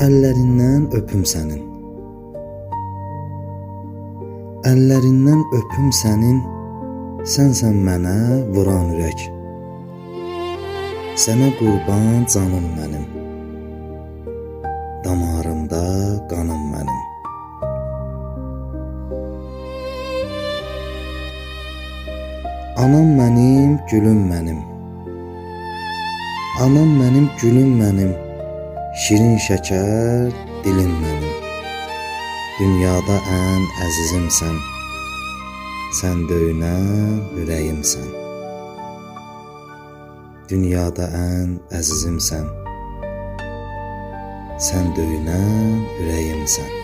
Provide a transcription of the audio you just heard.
Əllərindən öpüm sənin. Əllərindən öpüm sənin, sənsən mənə vuran ürək. Sənə qurban canım mənim, damarımda qanım mənim. Anam mənim, gülüm mənim. Anam mənim, gülüm mənim. Şirin şəkər dilim mənim. Dünyada ən əzizimsən. Sən döyünən ürəyimsən. Dünyada ən əzizimsən. Sən döyünən ürəyimsən.